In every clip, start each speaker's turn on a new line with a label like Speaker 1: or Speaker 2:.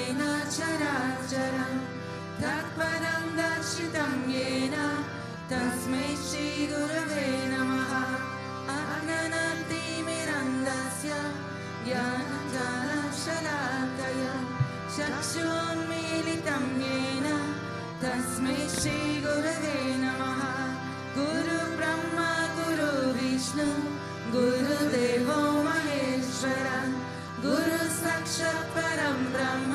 Speaker 1: येन चराचरं तत्पदं दर्शितं येन तस्मै श्रीगुरवे नमः। अज्ञानतिमिरन्धस्य ज्ञानञ्जनशलाकया चक्षुन्मीलितं येन तस्मै श्रीगुरवे नमः। गुरुब्रह्मा गुरुविष्णु गुरुदेवो महेश्वरः गुरुसाक्षात् परं ब्रह्म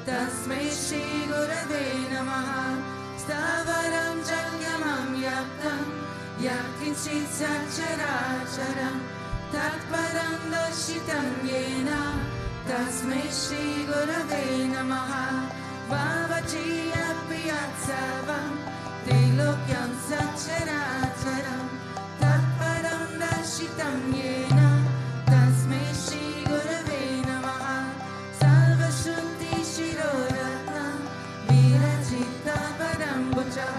Speaker 1: तस्मै श्रीगुरवे नमः। स्थावरं जङ्गमं यत्तं यत्किञ्चित् सचराचरं तत्पदं दर्शितं येन तस्मै श्रीगुरवे नमः। वावचीयपि यत्सर्वं त्रैलोक्यं सचराचरं तत्पदं दर्शितं येन तस्मै श्रीगुरवे नमः। सर्वश्रुतिशिरोरत्नं विरचितपदम्बुजः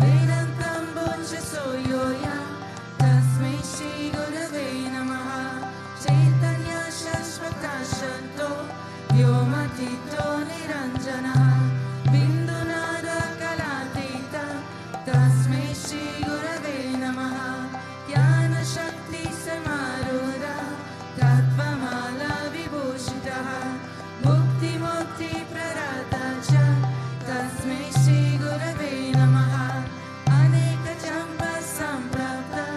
Speaker 1: वेदान्तं भुजसो योऽयं तस्मै श्रीगुरवे नमः। चैतन्य शाश्वतशब्दो व्योमतीतो निरञ्जनः बिन्दुनादकलातीतः तस्मै श्रीगुरवे नमः। ज्ञानशक्तिसमारूढः तत्त्वमाला विभूषितः मुक्तिमुक्तिप्रदाता च तस्मै श्रीगुरवे नमः। अनेकजन्मसम्प्राप्तः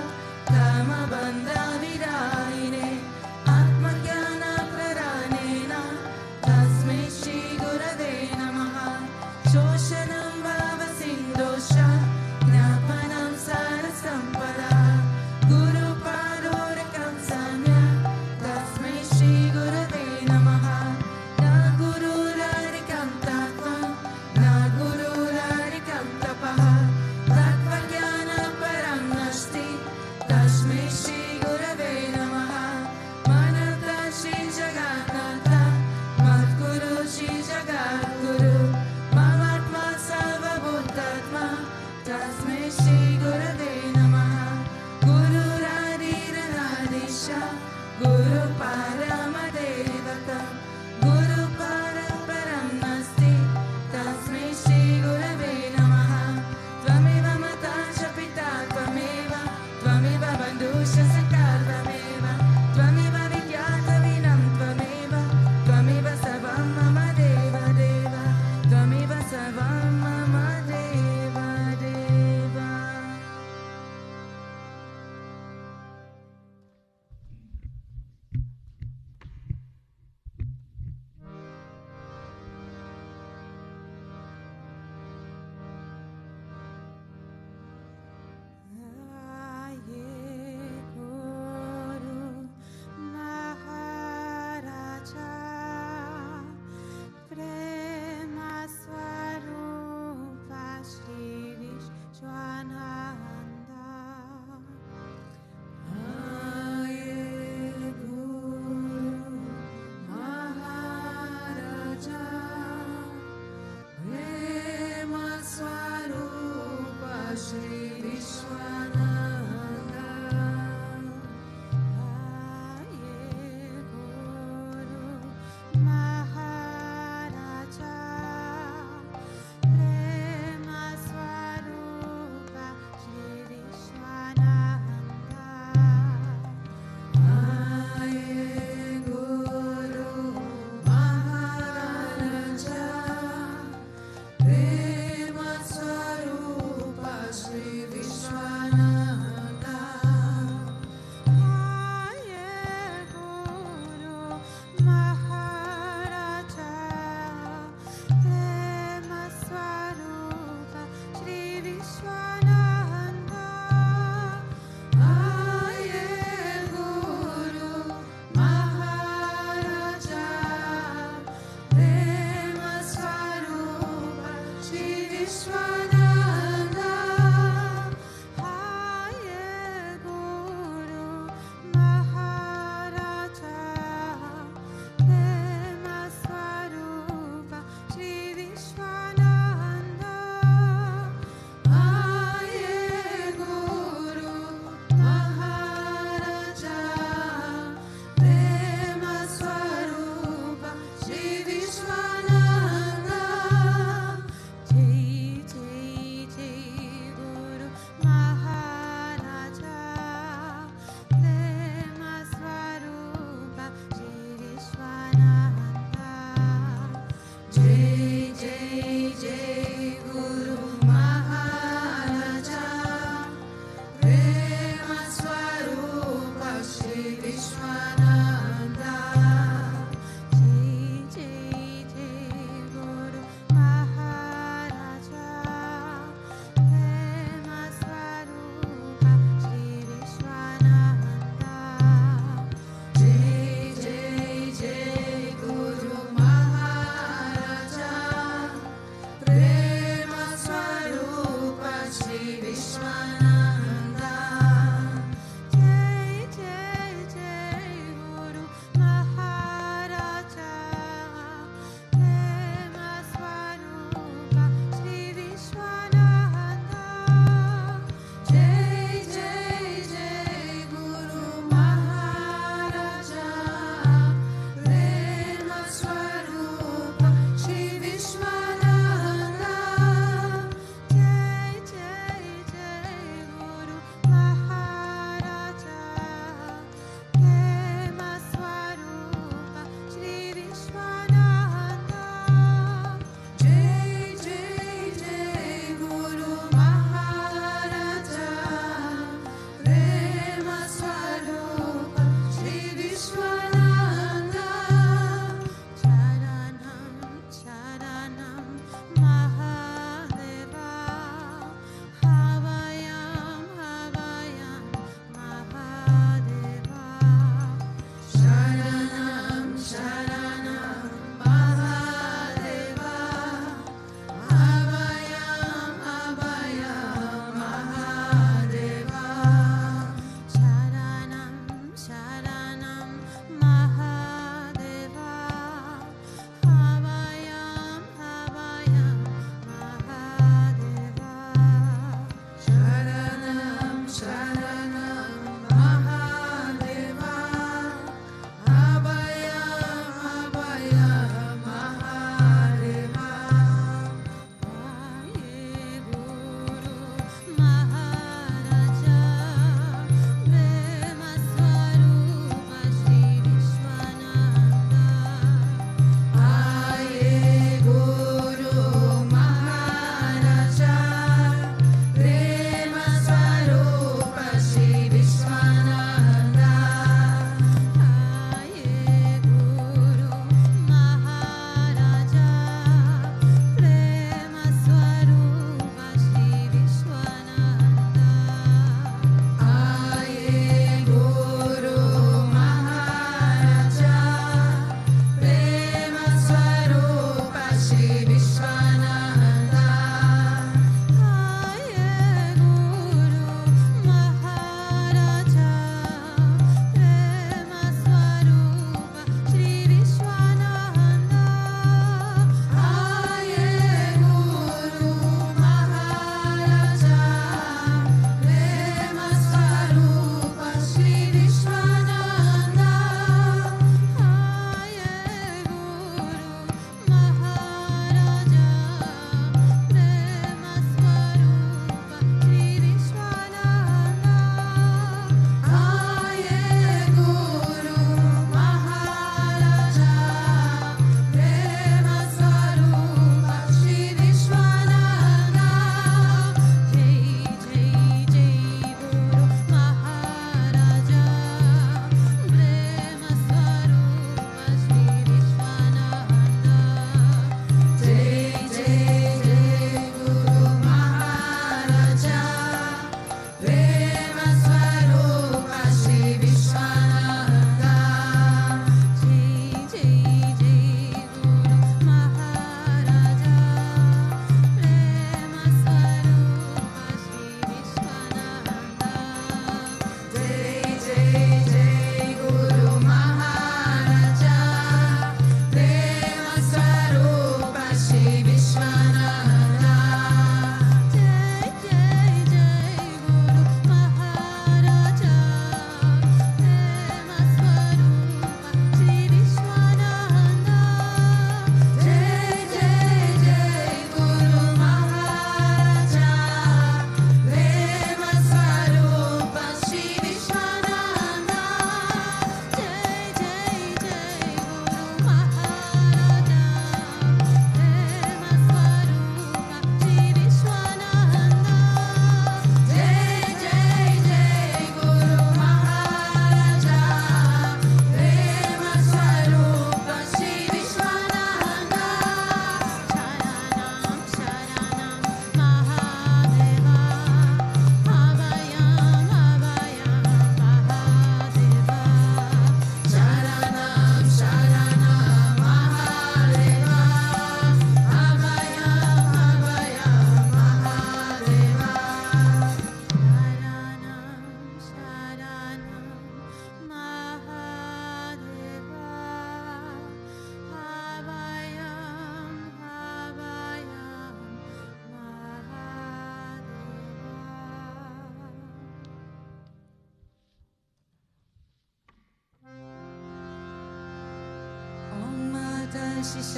Speaker 1: कामबन्धविदायिने आत्मज्ञानप्रदानेन तस्मै श्रीगुरवे नमः। शोषणं भावसिन्धोष ज्ञापनं सारसम्पदा गुरुपादोरकं सम्यक् तस्मै श्रीगुरवे नमः। न गुरुरारिकं तत्त्वं न गुरुरारिकं तपः तत्त्वज्ञानपरं नास्ति तस्मै श्रीगुरवे नमः। मनता Shrijagannath मद्गुरु श्रीजगद्गुरु ममात्मा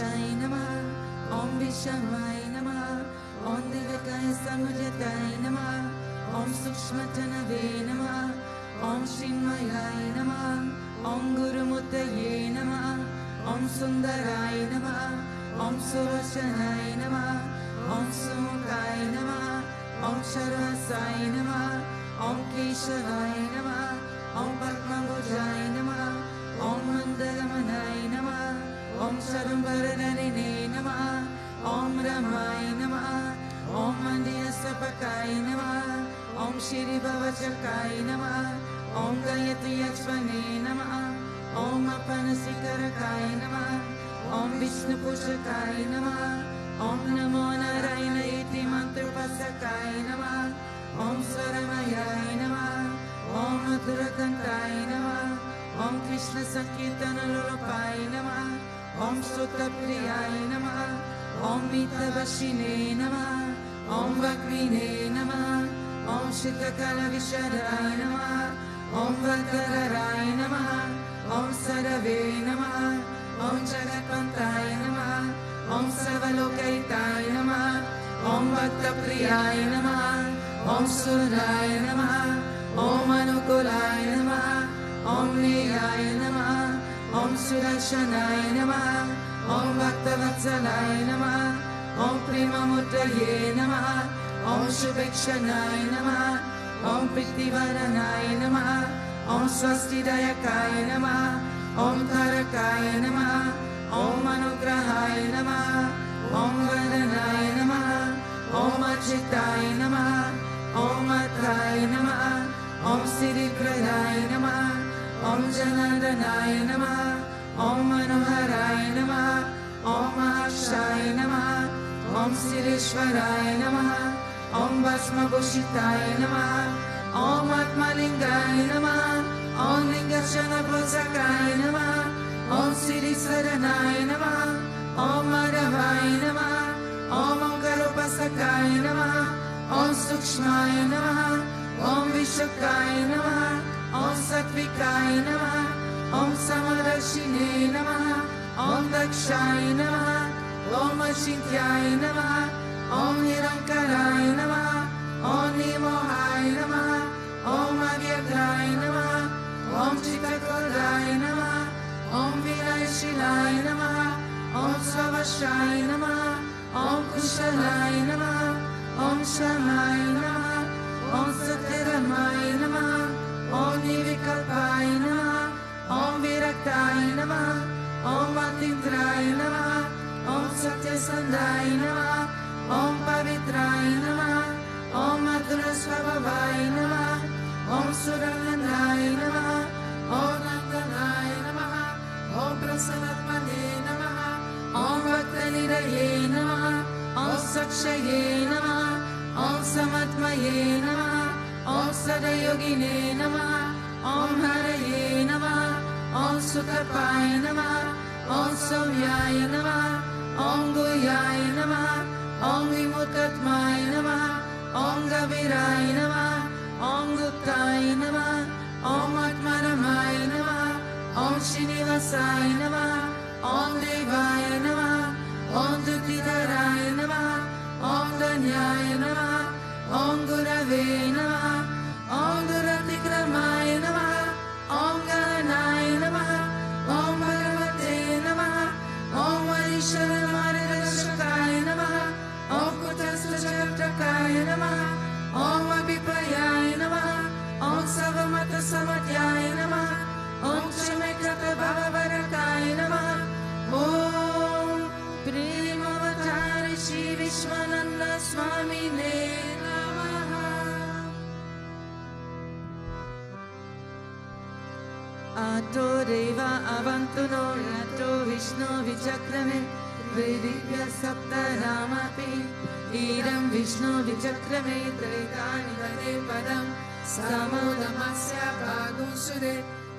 Speaker 1: Shai Namaha, Om Vishamai Namaha, Om Divakaya Samujataya Namaha, Om Sukshmatanave Namaha, Om Shinmayai Namaha, Om Gurumutaye Namaha, Om Sundarai Namaha, Om Surashanai Namaha, Om Sumukai Namaha, Om Sharasai Namaha, Om Keshavai Namaha, Om Padmabhujai Namaha, Om Mandalamanai Namaha, Om Sharambaranine Namaha, Om Ramai Namaha, Om Mandiyasapakai Namaha, Om Shri Bhavachakai Namaha, Om Gayatri Yachvane Namaha, Om Apanasikarakai Namaha, Om Vishnu Pushakai Namaha, Om Namo Narayana Iti Mantrapasakai Namaha, Om Saramayai Namaha, Om Madhurakantai Namaha, Om Krishna Sankirtana Lurupai Namaha, Om Sutapriyai Namaha, Om Mitavashine Namaha, Om Vakmine Namaha, Om Shitakala Visharai Namaha, Om Vakararai Namaha, Om Sarave Namaha, Om Jagatpantai Namaha, Om Savalokaitai Namaha, Om Bhattapriyai Namaha, Om Surai Namaha, Om Anukulai Namaha, Om Niyai Namaha, Om Surashanai Namaha, Om Bhaktavatsalaye Namaha, Om Premamurtaye Namaha, Om Shubhekshanai Namaha, Om Pritivaranai Namaha, Om Swastidayakaya Namaha, Om Tarakaya Namaha, Om Anugrahaya Namaha, Om Varanaya Namaha, Om Achitaya Namaha, Om Atraya Namaha, Om Siripradaya Namaha, Om Janandanaya Namaha, Om Manoharaya Namaha, Om Mahashaya Namaha, Om Sirishwaraya Namaha, Om Bhasmabhushitaya Namaha, Om Atmalingaya Namaha, Om Lingachanabhusakaya Namaha, Om Siriswaranaya Namaha, Om Madhavaya Namaha, Om Omkarupasakaya Namaha, Om Sukshmaya Namaha, Om Vishakaya Namaha, Om Satvikaya Namaha, Om Samarashine Namaha, Om Dakshaya Namaha, Om Achintyaya Namaha, Om Nirankaraya Namaha, Om Nimohaya Namaha, Om Avyagraya Namaha, Om Chittakodaya Namaha, Om Vinayashilaya Namaha, Om Svavashaya Namaha, Om Kushalaya Namaha, Om Shamaya Namaha, Om Satyaramaya Namaha, Om Nivikalpaya Namaha, Om Viraktaya Namaha, Om Atindraya Namaha, Om Satyasandaya Namaha, Om Pavitraya Namaha, Om Madhurasvabhavaya Namaha, Om Suranandaya Namaha, Om Nandanaya Namaha, Om Prasanatmane Namaha, Om Bhaktaniraye Namaha, Om Sakshaye Namaha, Om Samatmaye Namaha, Om Sadayogine Namaha, Om Haraye Namaha, Om Sukapaya Namaha, Om Somyaya Namaha, Om Guyaya Namaha, Om Vimutatmaya Namaha, Om Gaviraya Namaha, Om Guptaya Namaha, Om Atmaramaya Namaha, Om Srinivasaya Namaha, Om Devaya Namaha, Om Dutidharaya Namaha, Om Danyaya Namaha, Om Gurave Namaha, Om Duratikramaya Namaha, Om Ganaya Namaha, Om Bhagavate Namaha, Om Varisharamargashakaya Namaha, Om Kutasvajartakaya Namaha, Om Abhiprayaya Namaha, Om Savamata Samatyaya Namaha, Om Kshamekata Bhavarakaya Namaha, Om Premavatari Shri Vishwananda Swami Namaha. Ato Deva Avantuno Yato Vishnu Vichakrame Vedivya Sapta Ramapi Idam Vishnu Vichakrame Tretani Vade Padam Samodamasya Bhagusure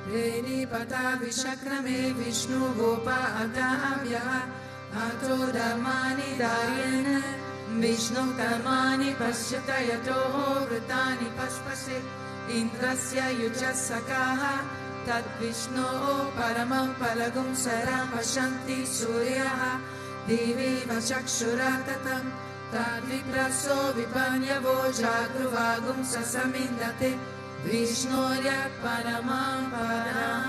Speaker 1: Vedi Pata Vishakrame Vishnu Gopa Atahamya Ato Dhamani Daryana Vishnu Karmani Pashyata Yato Vritani Paspase Indrasya Yuchasakaha Tad Vishnu Paramam Palagum Saram Pashanti Suryaha Divi Vachakshuratatam Tad Vipraso Vipanyavo Jagruvagum Sasamindate Vishnorya Paramam Param.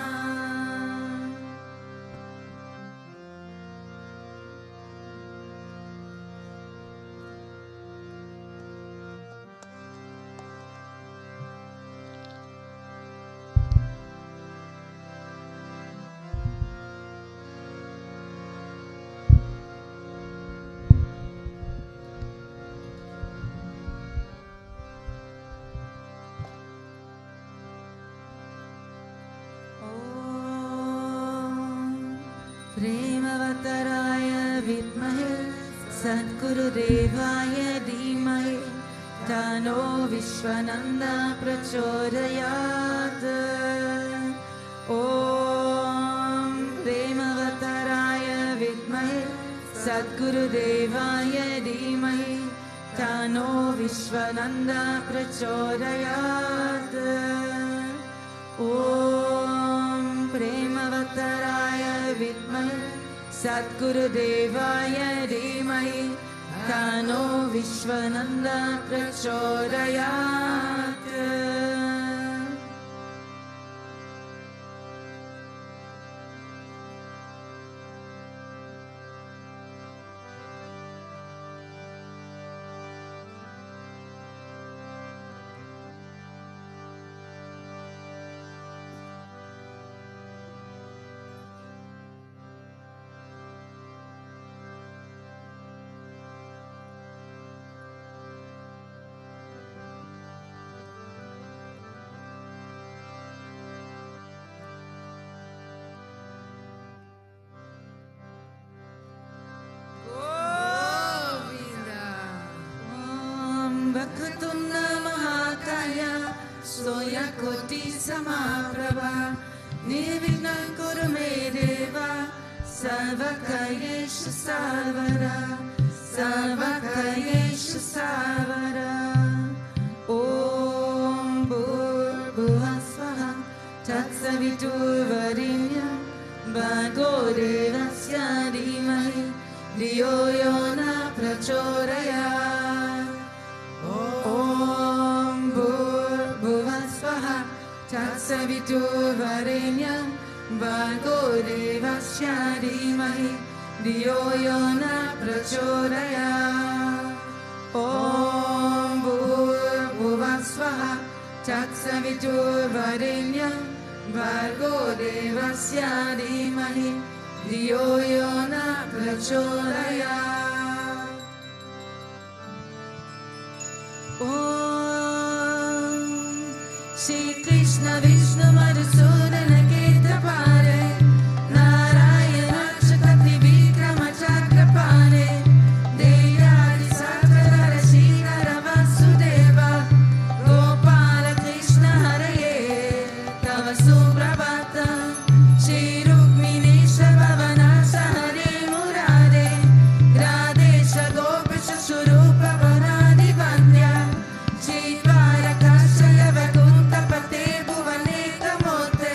Speaker 1: Premavattaraya Vidmahe Sadgurudevaya Dhimahi Tano Vishwananda Prachodayat. Om Premavattaraya Vidmahe Sadgurudevaya Dhimahi Tano Vishwananda Prachodayat. Om Premavattaraya Vidmahe Sadgurudevaya Dhimahi Tano Vishwananda Prachodayat. Koti Samaprabha Nirvighnan Kuru Me Deva Sarvakaryeshu Sarvara Sarvakaryeshu Sarvara. Om Bhurbhuvah Swaha Tatsaviturvarenyam Bhargo Devasya Dhimahi Dhiyo Yo Na Prachodayat. Om Bhurbhuvah Swaha Tatsaviturvarenyam Bhargo Devasya Dhimahi Dhiyo Yo Na Prachodayat. Om Bhurbhuvah Swaha Tatsaviturvarenyam Bhargo Devasya Dhimahi Dhiyo Yo Na Prachodayat. Om Shri Krishna Vishnu Madhusudana Kirtapare Narayana Chakati Vikrama Chakrapane Deyadi Sakadara Shikara Vasudeva Gopala Krishna Haraye Tava Suprabhata Shri Rukmini Shabhavana Sahare Murade Radesha Gopisha Shurupa Varadi Vandya Shri Dvarakashaya Vakunta Pate Bhuvaneka Mote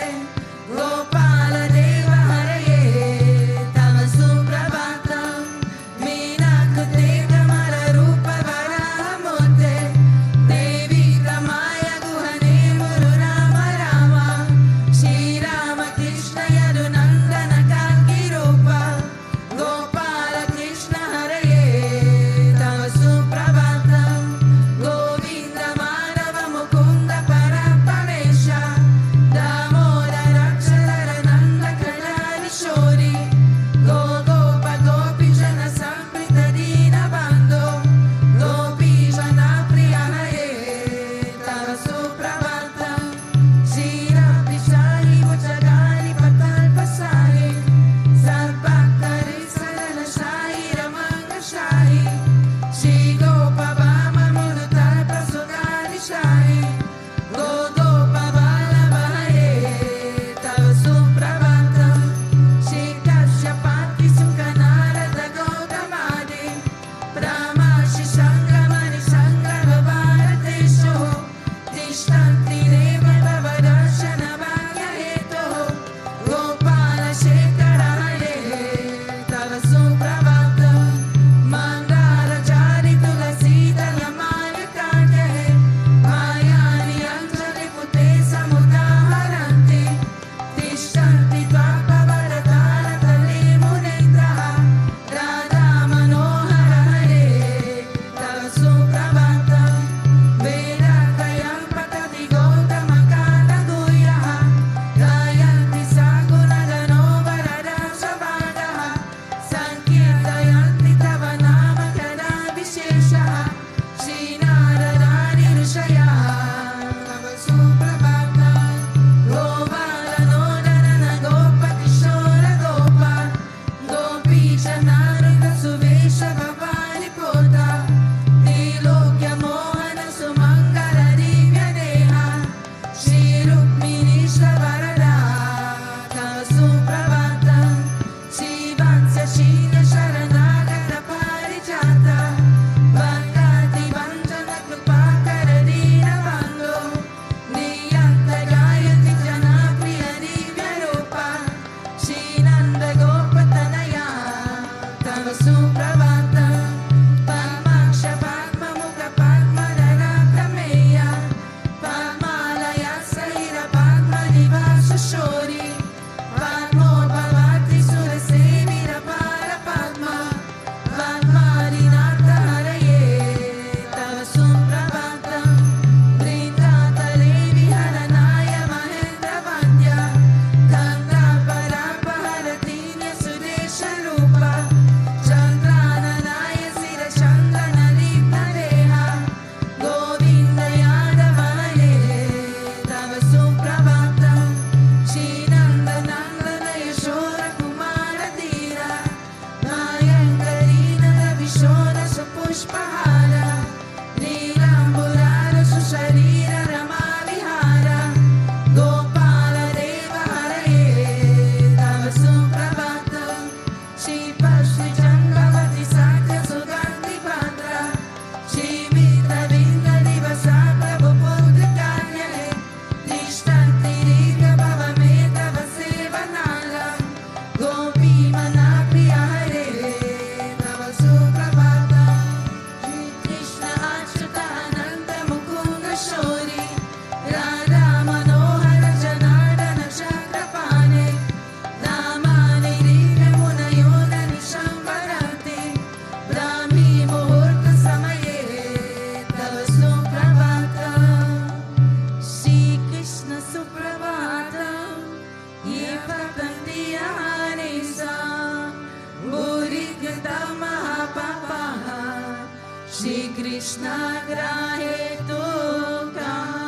Speaker 1: Shri Krishna grahe to kam.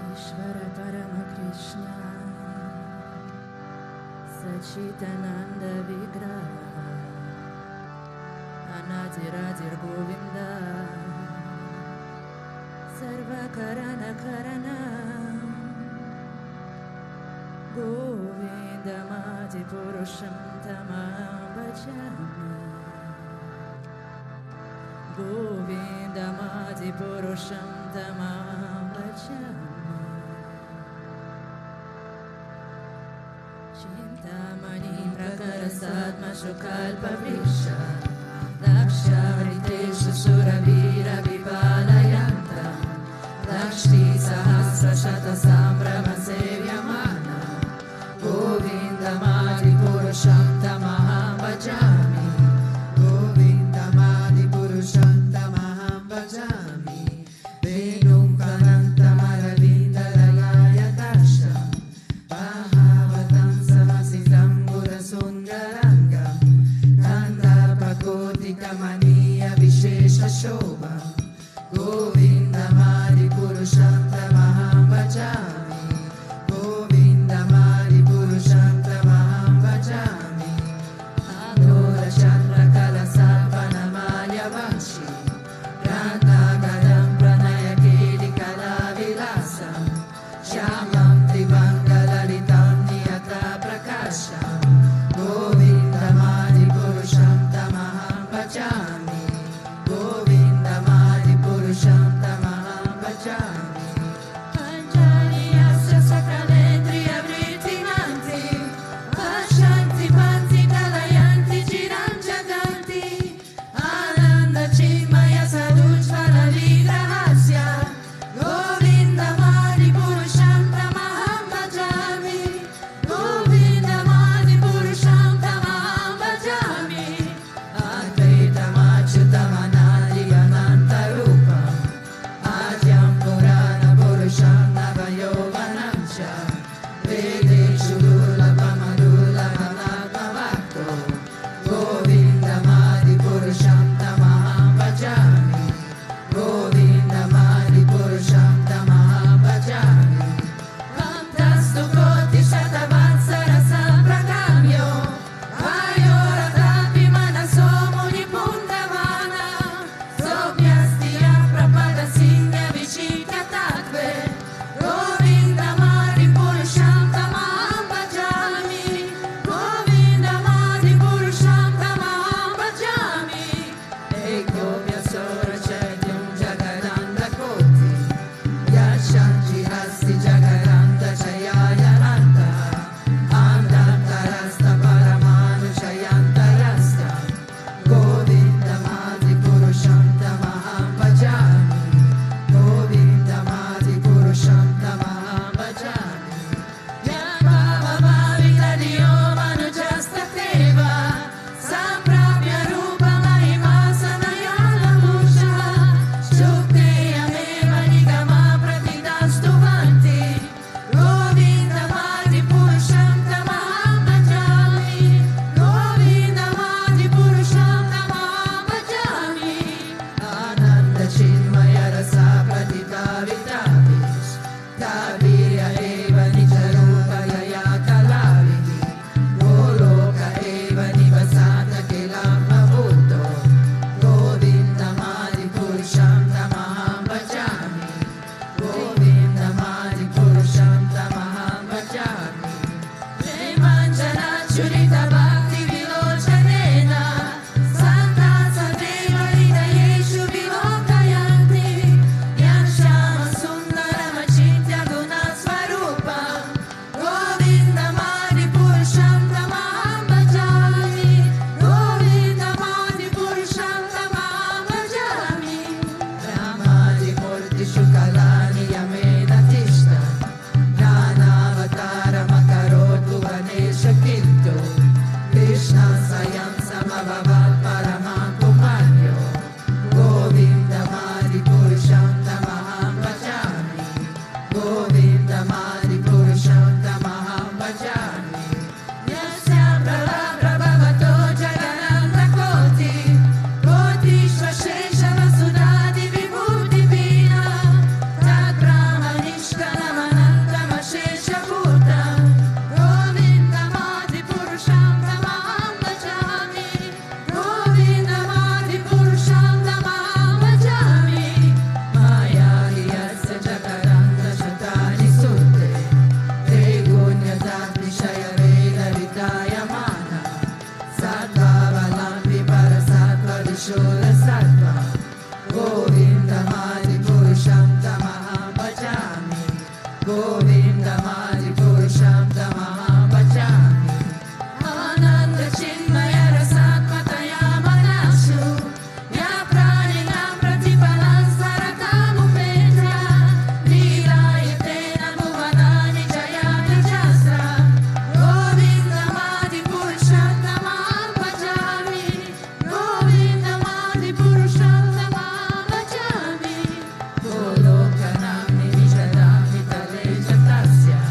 Speaker 1: Ishvara Parama Krishna Sachitananda Vigraha Anadiradir Govinda Sarva Karana Karana Govinda Madi Purusham Tamam Bhajami Govinda Madi Purusham Tamam Bhajami Chintamani Prakarasadma Shukalpa Vrisha Daksharitesha Suravira Vipalayanta Dakshti Sahasra Shata Sambrama Sevyamana Govinda Madi Purusham Tamaham Bhajami Govinda Madi Purusham Tamaham Bhajami Venum Kananta Maravinda Lalaya Dasha Bahavatam Samasitam Gura Sundarangam Kanda Prakotika Maniya Vishesha Shobha Govinda Madi Purusham Govindamadi Purusham Tamaham Bhajami. Ananda Chinmaya Rasatmataya Manashu Ya Praningam Pratipalam Sarakamupendra Leelayatena Bhuvanani Jayati Jasra Govindamadi Purusham Tamaham Bhajami. Govindamadi Purusham Tamaham Bhajami. Golokanam Nivishadami Tale Jatasya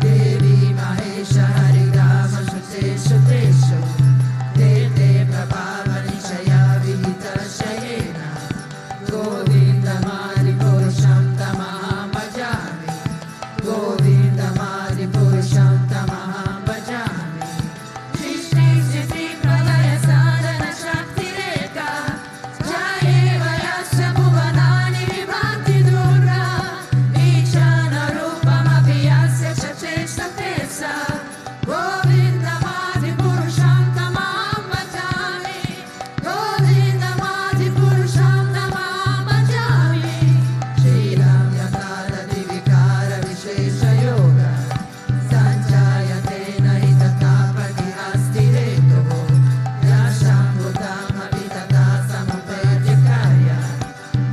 Speaker 1: Devi Mahesha Haridama Shuteshu Teshu Tete Prabhava Nishaya Vihita Shayena Govindamadi Purusham Tamaham Bhajami. Govindamadi Purusham Tamaham Bhajami. Shrishti Sthiti Pralaya Sadhana Shakti Reka Jayeva Yasya Bhuvanani Vibhakti Durga Ichana Rupamapi Yasya Chacheshta Tesa Govindamadi Purusham Tamaham Bhajami. Govindamadi Purusham Tamaham Bhajami. Shriram Yakala Divikara Vishesha Yoga Sanjayatena Hitata Pratihasti Reto Yasham Bhutam Abhitata Samupejikaya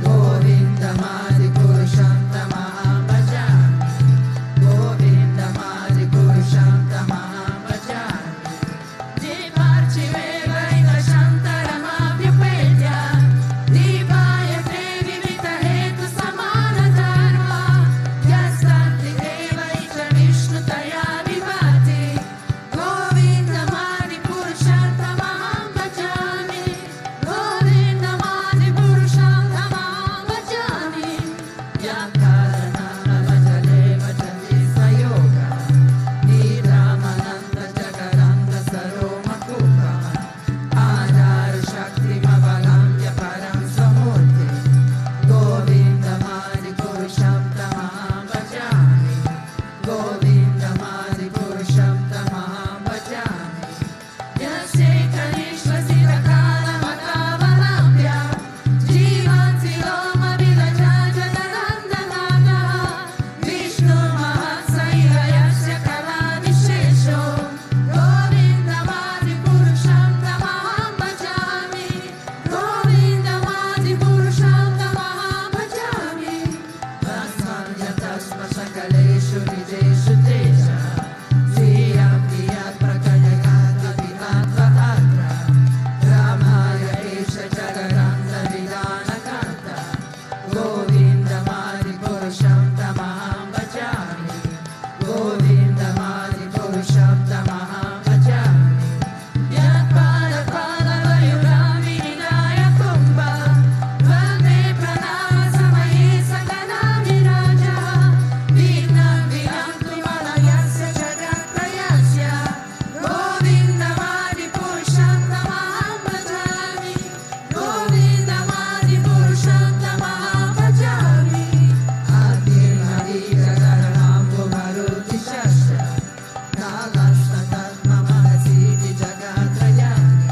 Speaker 1: Govindamadi Purusham Tamaham Bhajami. Govindamadi Purusham Tamaham Bhajami. Diparci Vevaita Shantaramabhyupedya Dipaya Devi Vita Hetu Samana Dharma Yastanti Devaita Vishnu Taya Vivati Govindamadi Purusham Tamaham Bhajami. Govindamadi Purusham Tamaham Bhajami. Yakaranama Bhajale Bhajati Sayoga Nidramananda Jagaranda Saroma Kupa Adhara Shakti Mavalamya Param Samurti Govindamadi Purusham Tamaham Bhajami. Govindamadi Purusham Tamaham Bhajami. Yaseka Nishvasita Kala Makavalambya Jivanti Loma Vilaja Janarandanaga Vishnu Mahatsaira Yasya Kala Vishesho Govindamadi Purusham Tamaham Bhajami. Govindamadi Purusham Tamaham Bhajami. Vasmanyatasma Shakaleshu Nijeshu Teja Sriyam Diyat Prakanyagata Vihatva Atra Ramaya Esha Jagaranda Vidana Kanta Govindamadi Purusham Tamaham Bhajami. Govindamadi Purusham Tamaham Bhajami. Yat Pada Pada Vayurami Nidaya Kumbha Vande Pranama Samaye Sakanami Raja Vinam Vinantu Malayasya Jagatrayasya Govindamadi Purusham Tamaham Bhajami. Govindamadi Purusham Tamaham Bhajami. Adil Hari Jagaranam Maruti Shasya Nagashna Tatma Manasiti Jagatrayani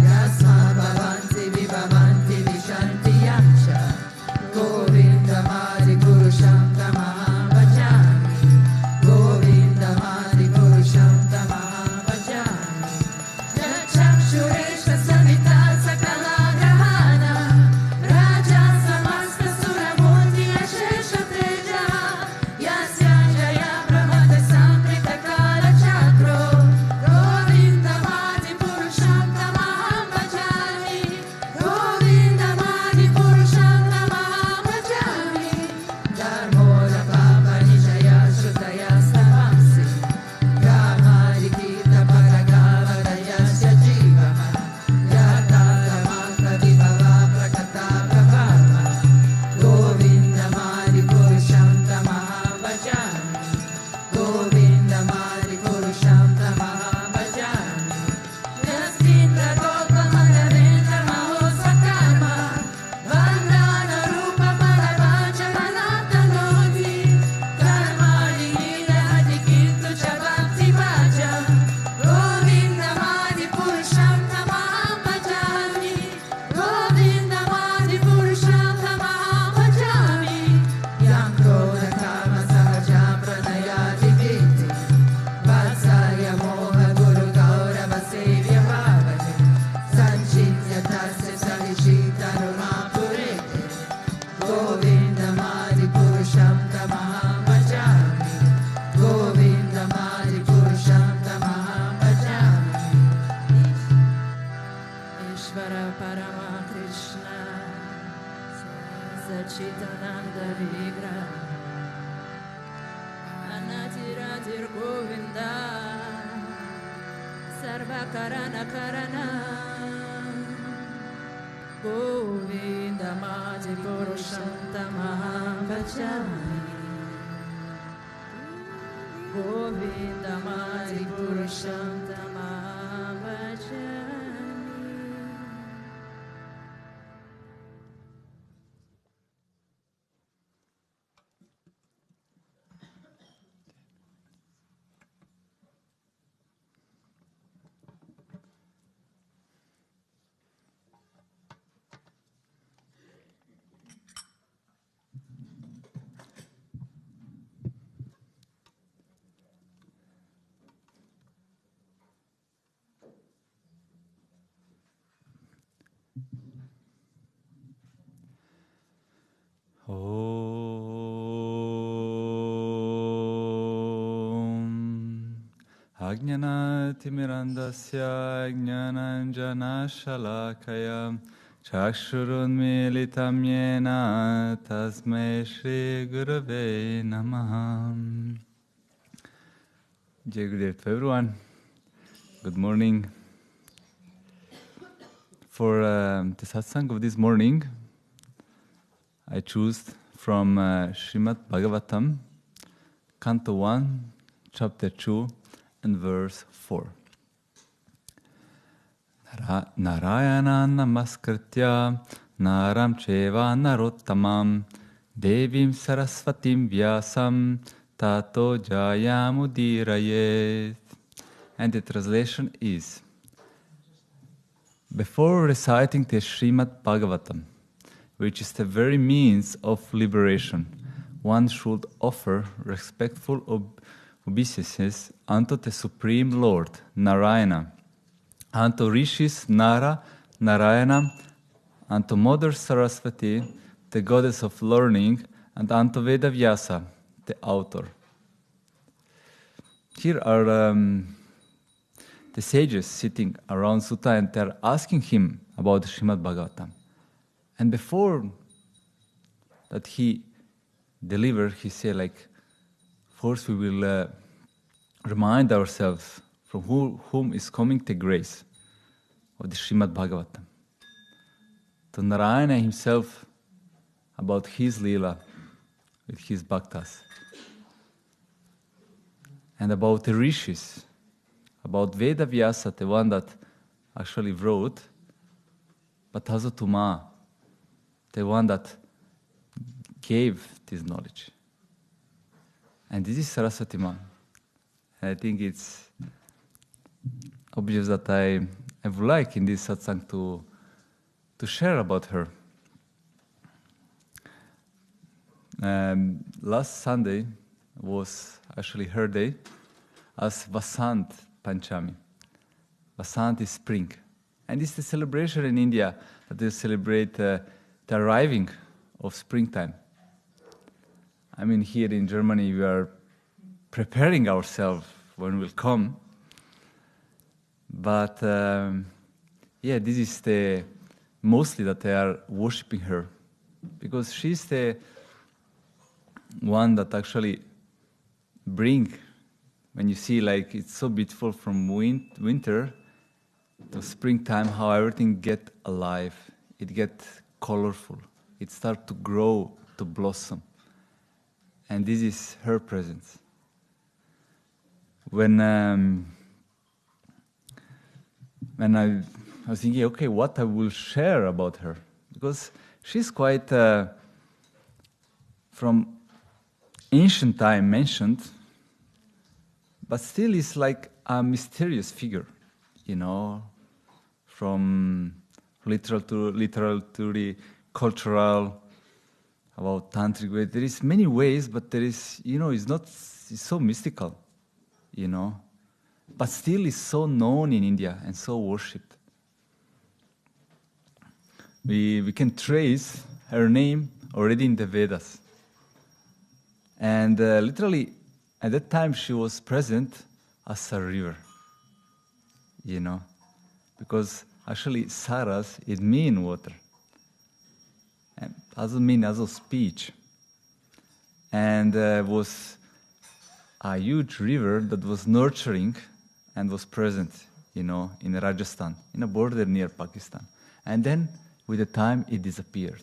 Speaker 1: Yasma Bhavanti Vibhavanti Vishanti Yamcha Govindamadi Purusham Tamaham Bhajami. Govindamadi Purusham Tamaham Bhajami. Yachakshureshva Savita Sakala Grahana Raja Samasta Suramuti Ashesha Teja Yasya Jaya Brahmata Samrita Kala Chakro Govindamadi Purusham Tamaham Bhajami. Govindamadi Purusham Tamaham Bhajami. Dharmoja Papa Nishaya Shrutaya Stavamsi Gamari Kita Paragava Dayasya Jivama Yata Tamaka Vibhava Prakata Prabhava Govindamadi Purusham Tamaham Bhajami. Govindamadi Purusham Tamaham Bhajami. Yasindra Gopama Narendra Mahosa Karma Vandana Rupa Paravacha Manatano Karana Karana Govindamadi Purushottamaham Bhajami Govindamadi Purushottamaham Bhajami.
Speaker 2: Ajnanatimirandasya Jnananjana Shalakaya Chakshurunmilitam Yena Tasmai Shri Gurave Namaha. Jai Gurudev to everyone. Good morning. For the satsang of this morning, I choose from Srimad Bhagavatam, Canto 1, Chapter 2, and verse 4. Narayana namaskritya naram cheva narottamam devim sarasvatim vyasam tato jayamudirayet. And the translation is: before reciting the Srimad Bhagavatam, which is the very means of liberation, one should offer respectful obeisances unto the Supreme Lord, Narayana, unto Rishis Nara, Narayana, unto Mother Saraswati, the goddess of learning, and unto Vedavyasa, the author. Here are the sages sitting around Sutta, and they're asking him about the Srimad Bhagavatam. And before that he delivered, he said, like, first we will remind ourselves from whom is coming the grace of the Srimad Bhagavatam. To Narayana himself, about his Leela with his Bhaktas. And about the Rishis, about Vedavyasa, the one that actually wrote, but also to Ma, the one that gave this knowledge. And this is Saraswati Ma. And I think it's obvious that I would like in this satsang to share about her. Last Sunday was actually her day as Vasant Panchami. Vasant is spring. And it's the celebration in India that they celebrate the arriving of springtime. I mean, here in Germany, we are preparing ourselves when we'll come. But this is the mostly that they are worshipping her, because she's the one that actually bring, when you see like it's so beautiful from winter to springtime, how everything get alive, it get colorful, it start to grow, to blossom. And this is her presence. When I was thinking, okay, what I will share about her, because she's quite from ancient time mentioned, but still is like a mysterious figure, you know, from literal to the cultural, about tantric way. There is many ways, but there is, it's so mystical, but still is so known in India and so worshipped. We can trace her name already in the Vedas. And literally, at that time, she was present as a river, because actually Saras, it means water. And doesn't mean as a speech. And was a huge river that was nurturing and was present, in Rajasthan, in a border near Pakistan. And then, with the time, it disappeared.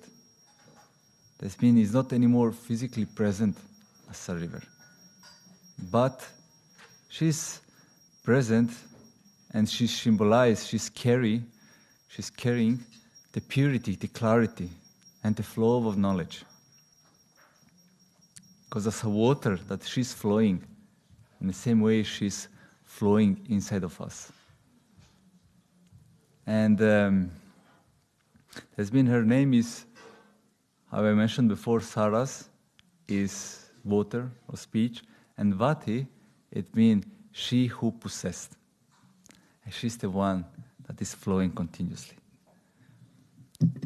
Speaker 2: That means it's not anymore physically present as a river. But she's present, and she's symbolized, she's carrying the purity, the clarity, and the flow of knowledge. Because as a water that she's flowing, in the same way she's flowing inside of us. And has been, her name is, how I mentioned before, Saras is water or speech, and Vati, it means she who possessed. And she's the one that is flowing continuously.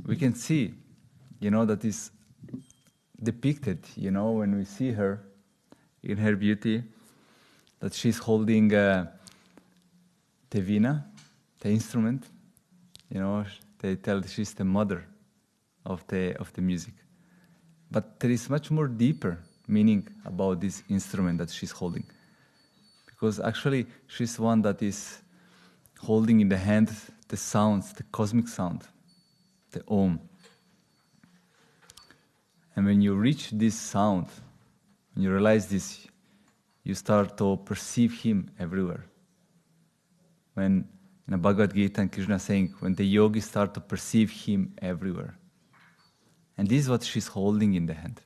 Speaker 2: We can see, that is depicted, when we see her in her beauty, that she's holding the veena, the instrument. They tell she's the mother of the music. But there is much more deeper meaning about this instrument that she's holding. Because actually she's one that is holding in the hand the sounds, the cosmic sound, the Om. And when you reach this sound, when you realize this, you start to perceive Him everywhere. When in the Bhagavad Gita and Krishna is saying, when the yogis start to perceive Him everywhere. And this is what she's holding in the hand.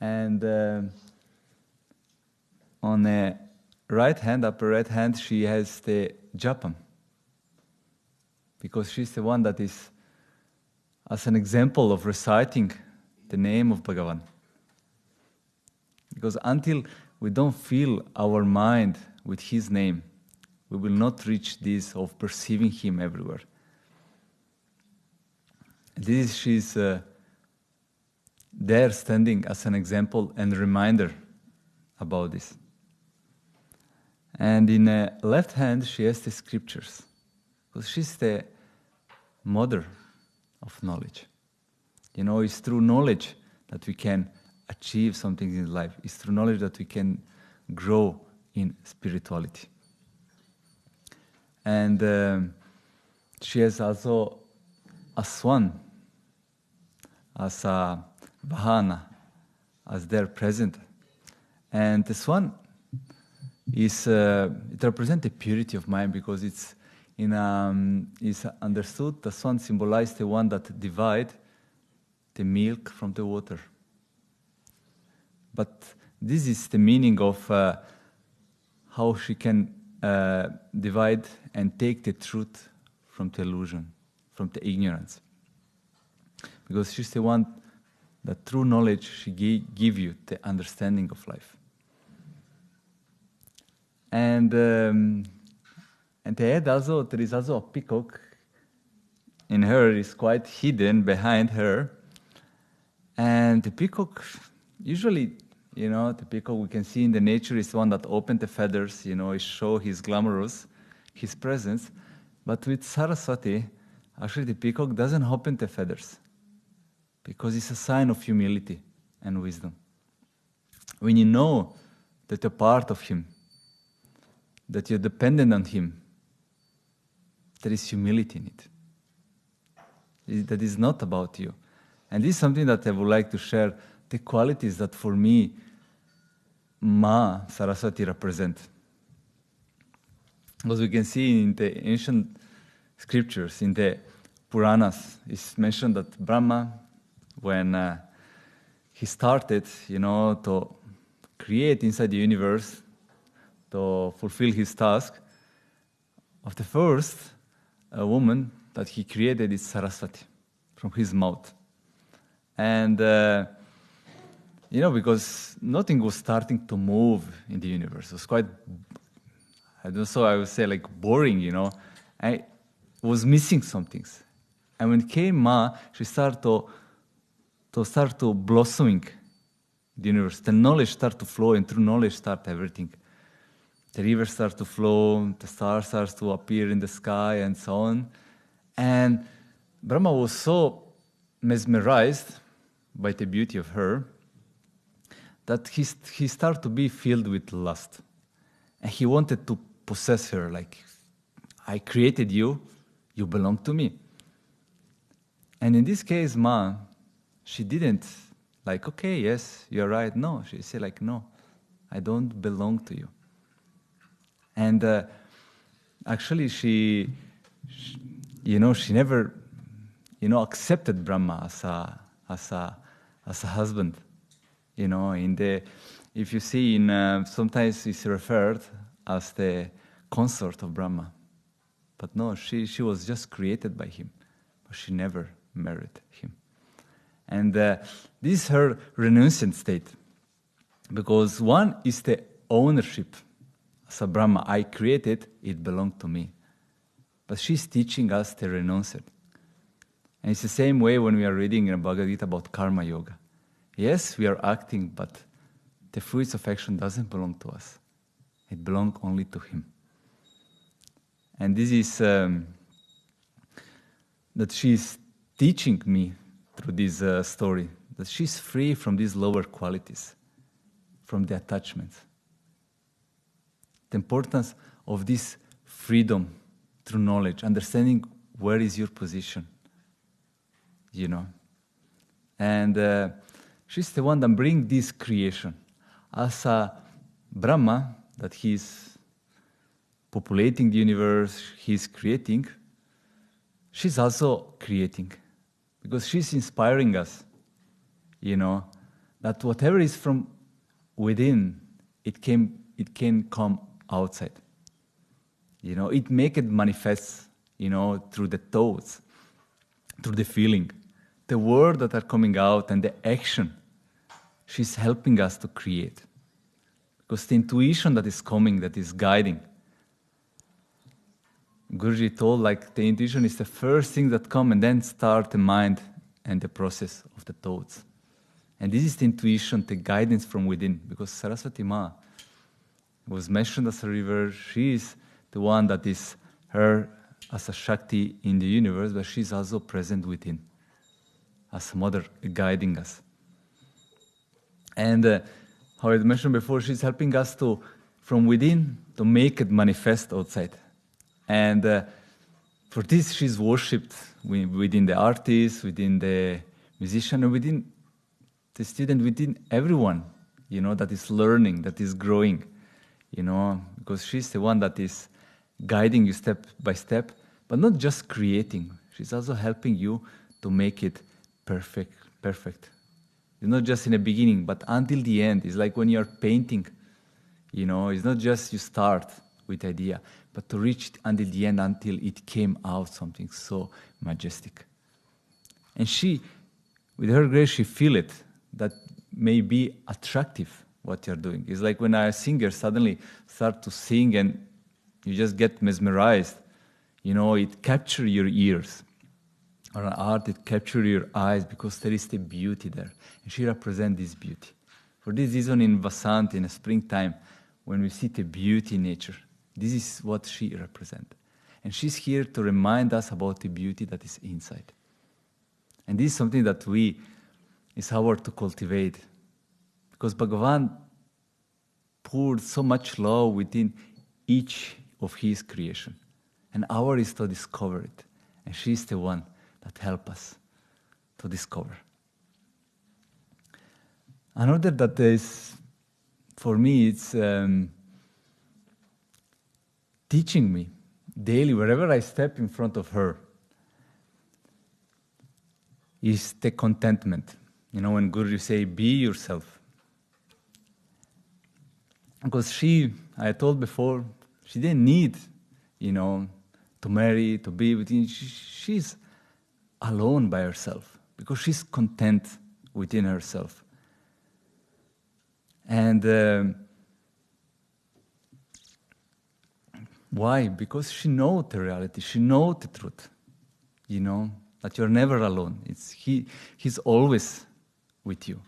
Speaker 2: And on the right hand, upper right hand, she has the japam. Because she's the one that is, as an example of reciting the name of Bhagavan. Because until we don't fill our mind with His name, we will not reach this of perceiving Him everywhere. She's there standing as an example and reminder about this. And in the left hand, she has the scriptures. Because she's the mother of knowledge. It's through knowledge that we can achieve something in life. It's through knowledge that we can grow in spirituality. And she has also a swan as a vahana, as there present. And the swan it represents the purity of mind, because it's understood, the swan symbolizes the one that divides the milk from the water. But this is the meaning of how she can divide and take the truth from the illusion, from the ignorance. Because she's the one that through knowledge she give you the understanding of life. And the head also, there is also a peacock in her, is quite hidden behind her. And the peacock, usually, the peacock we can see in the nature is one that opens the feathers, it shows his glamorous, his presence. But with Saraswati, actually the peacock doesn't open the feathers, because it's a sign of humility and wisdom. When you know that you're part of Him, that you're dependent on Him, there is humility in it. That is not about you. And this is something that I would like to share, the qualities that for me, Ma Saraswati represent. Because we can see in the ancient scriptures, in the Puranas, it's mentioned that Brahma, when he started, to create inside the universe, to fulfill his task, of the first woman that he created is Saraswati, from his mouth. And, because nothing was starting to move in the universe. It was quite, I would say boring, I was missing some things. And when came Ma, she started to blossoming the universe. The knowledge started to flow, and through knowledge start everything. The rivers start to flow, the stars start to appear in the sky, and so on. And Brahma was so mesmerized by the beauty of her that he started to be filled with lust. And he wanted to possess her, like, I created you, you belong to me. And in this case, Ma, she didn't like, okay, yes, you're right. No, she said like, no, I don't belong to you. And actually she never, accepted Brahma as a husband. If you see sometimes it's referred as the consort of Brahma. But no, she was just created by him, but she never married him. And this is her renunciant state. Because one is the ownership. As a Brahma, I created, it belonged to me. But she's teaching us the renunciant. And it's the same way when we are reading in Bhagavad Gita about karma yoga. Yes, we are acting, but the fruits of action doesn't belong to us. It belongs only to him. And this is that she's teaching me through this story, that she's free from these lower qualities, from the attachments. The importance of this freedom through knowledge, understanding where is your position, And she's the one that brings this creation. As a Brahma, that he's populating the universe, he's creating, she's also creating. Because she's inspiring us, that whatever is from within, it can come outside. It make it manifest, through the thoughts, through the feeling, the words that are coming out and the action. She's helping us to create. Because the intuition that is coming, that is guiding. Guruji told, like, the intuition is the first thing that comes and then start the mind and the process of the thoughts. And this is the intuition, the guidance from within. Because Saraswati Ma was mentioned as a river. She is the one that is her as a Shakti in the universe, but she's also present within, as a mother guiding us. And how I mentioned before, she's helping us to, from within, to make it manifest outside. And for this, she's worshipped within the artist, within the musician, and within the student, within everyone, that is learning, that is growing, because she's the one that is guiding you step by step, but not just creating. She's also helping you to make it perfect. It's not just in the beginning, but until the end. It's like when you're painting, it's not just you start with idea, but to reach it until the end, until it came out something so majestic. And she, with her grace, she feel it, that may be attractive, what you're doing. It's like when a singer suddenly start to sing and you just get mesmerized. It captures your ears. Or an art, it captures your eyes because there is the beauty there. And she represents this beauty. For this reason, in Vasant, in the springtime, when we see the beauty in nature, this is what she represents. And she's here to remind us about the beauty that is inside. And this is something that is ours to cultivate. Because Bhagavan poured so much love within each of his creation. And ours is to discover it. And she's the one that helps us to discover. Another that is, for me, it's teaching me daily, wherever I step in front of her, is the contentment. When Guru say, be yourself. Because I told before, she didn't need, to marry, to be with him. She's alone by herself because she's content within herself. And why? Because she knows the reality. She knows the truth. That you're never alone. He's always with you.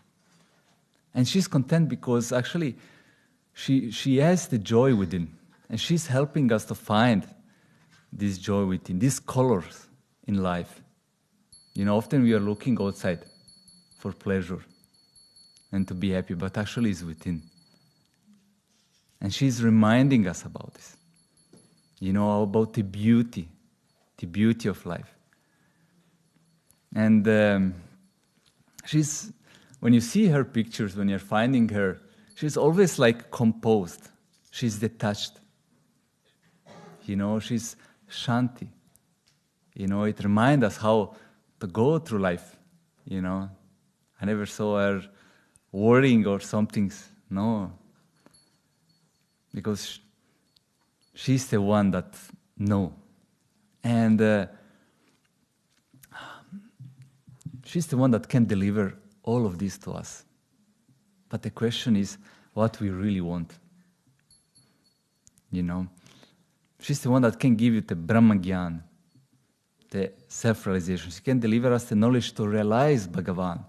Speaker 2: And she's content because actually she has the joy within. And she's helping us to find this joy within, these colors in life. Often we are looking outside for pleasure and to be happy, but actually it's within. And she's reminding us about this. About the beauty of life. And when you see her pictures, when you're finding her, she's always like composed. She's detached. She's shanti. It reminds us how to go through life. I never saw her worrying or something. No. Because she's the one that knows. And she's the one that can deliver all of this to us. But the question is what we really want. She's the one that can give you the Brahma Gyan, the self-realization. She can deliver us the knowledge to realize Bhagavan.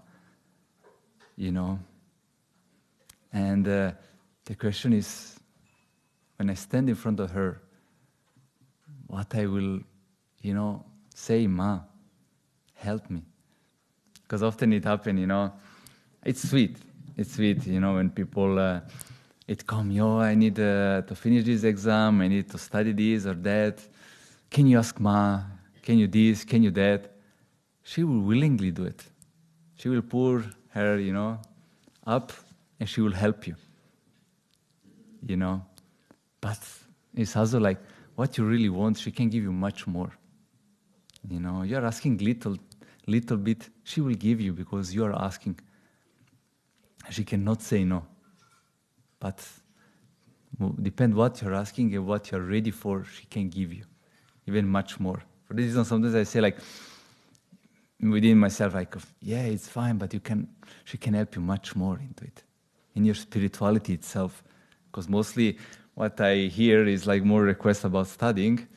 Speaker 2: And the question is, when I stand in front of her, what I will, say, Ma, help me. Because often it happens, it's sweet. It's sweet, when people, it come, I need to finish this exam, I need to study this or that. Can you ask Ma? Can you this? Can you that? She will willingly do it. She will pour her, up, and she will help you. But it's also like, what you really want, she can give you much more. You're asking little bit, she will give you because you are asking. She cannot say no. But depend what you're asking and what you're ready for, she can give you even much more. For this reason, sometimes I say like, within myself, it's fine, but she can help you much more into it, in your spirituality itself. Because mostly what I hear is like more requests about studying.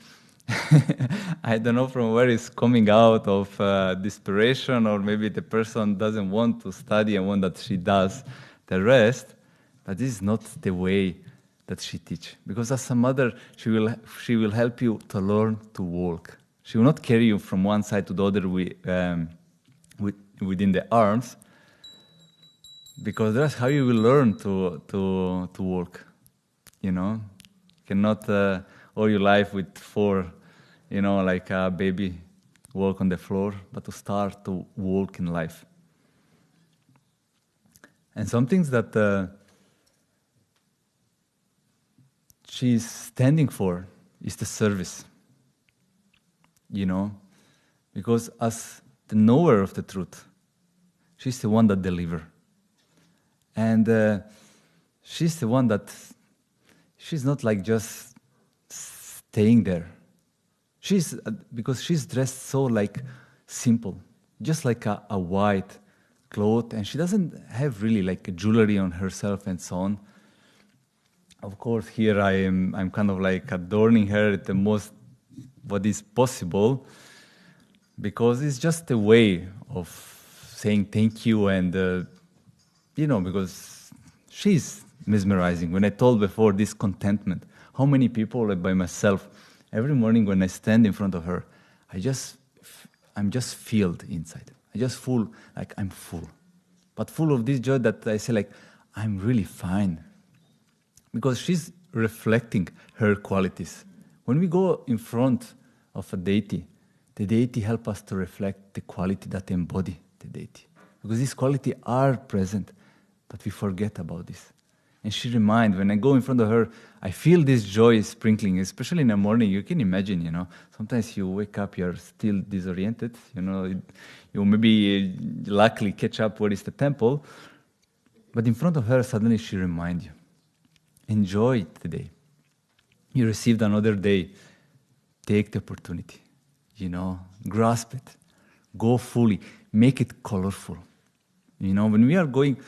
Speaker 2: I don't know from where it's coming out of desperation, or maybe the person doesn't want to study and want that she does the rest. But this is not the way that she teach. Because as a mother, she will help you to learn to walk. She will not carry you from one side to the other within the arms, because that's how you will learn to walk. You cannot all your life with 4, like a baby walk on the floor, but to start to walk in life. And some things that she's standing for is the service. Because as the knower of the truth, she's the one that delivers. And she's the one that, she's not like just staying there. Because she's dressed so like simple, just like a white cloth, and she doesn't have really like a jewelry on herself and so on. Of course, here I'm kind of like adorning her at the most what is possible, because it's just a way of saying thank you, and because she's mesmerizing. When I told before this contentment, how many people, like by myself, every morning when I stand in front of her, I'm just filled inside. I just feel like I'm full, but full of this joy that I say like I'm really fine, because she's reflecting her qualities. When we go in front of a deity, the deity helps us to reflect the quality that embody the deity, because these qualities are present, but we forget about this. And she reminds, when I go in front of her, I feel this joy sprinkling, especially in the morning. You can imagine, sometimes you wake up, you're still disoriented, you maybe luckily catch up where is the temple, but in front of her, suddenly she reminds you, enjoy today. You received another day. Take the opportunity, grasp it, go fully, make it colorful. When we are going,